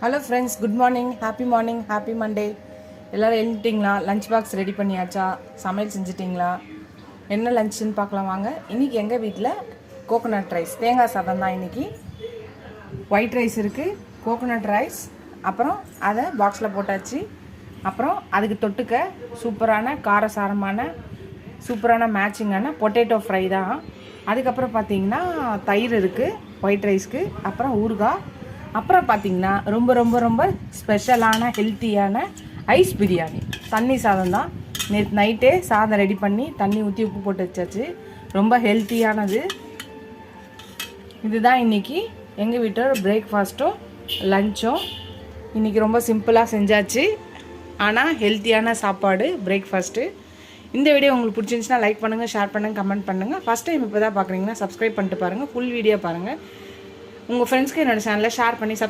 Hello friends, good morning, happy Monday. எல்லோரும் எழுந்துட்டிங்களா? Lunch box ready பண்ணியாச்சா? சமையல் செஞ்சிட்டிங்களா? என்ன லஞ்சுன்னு பார்க்கலாம் வாங்க. இன்றைக்கி எங்கள் வீட்டில் கோகோனட் ரைஸ், தேங்காய் சாதம் தான். இன்றைக்கி ஒயிட் ரைஸ் இருக்குது, கோகோனட் ரைஸ், அப்புறம் அதை பாக்ஸில் போட்டாச்சு. அப்புறம் அதுக்கு தொட்டுக்க சூப்பரான காரசாரமான சூப்பரான மேட்சிங்கான பொட்டேட்டோ ஃப்ரை தான். அதுக்கப்புறம் பார்த்திங்கன்னா தயிர் இருக்குது ஒயிட் ரைஸ்க்கு, அப்புறம் ஊறுகாய், அப்புறம் பார்த்திங்கன்னா ரொம்ப ரொம்ப ரொம்ப ஸ்பெஷலான ஹெல்த்தியான ஐஸ் பிரியாணி. தண்ணி சாதம் தான். நேற்று நைட்டே சாதம் ரெடி பண்ணி தண்ணி ஊற்றி உப்பு போட்டு வச்சாச்சு. ரொம்ப ஹெல்த்தியானது. இதுதான் இன்றைக்கி எங்கள் வீட்டோட பிரேக்ஃபாஸ்ட்டும் லஞ்சும். இன்றைக்கி ரொம்ப சிம்பிளாக செஞ்சாச்சு, ஆனால் ஹெல்த்தியான சாப்பாடு பிரேக்ஃபாஸ்ட்டு. இந்த வீடியோ உங்களுக்கு பிடிச்சிருந்துச்சுன்னா லைக் பண்ணுங்கள், ஷேர் பண்ணுங்கள், கமெண்ட் பண்ணுங்கள். ஃபஸ்ட் டைம் இப்போ தான் பார்க்குறீங்கன்னா சப்ஸ்கிரைப் பண்ணிட்டு பாருங்கள், ஃபுல் வீடியோ பாருங்கள். உங்கள் ஃப்ரெண்ட்ஸ்க்கு என்னோடய சேனலை ஷேர் பண்ணி சப்ஸ்கிரைப்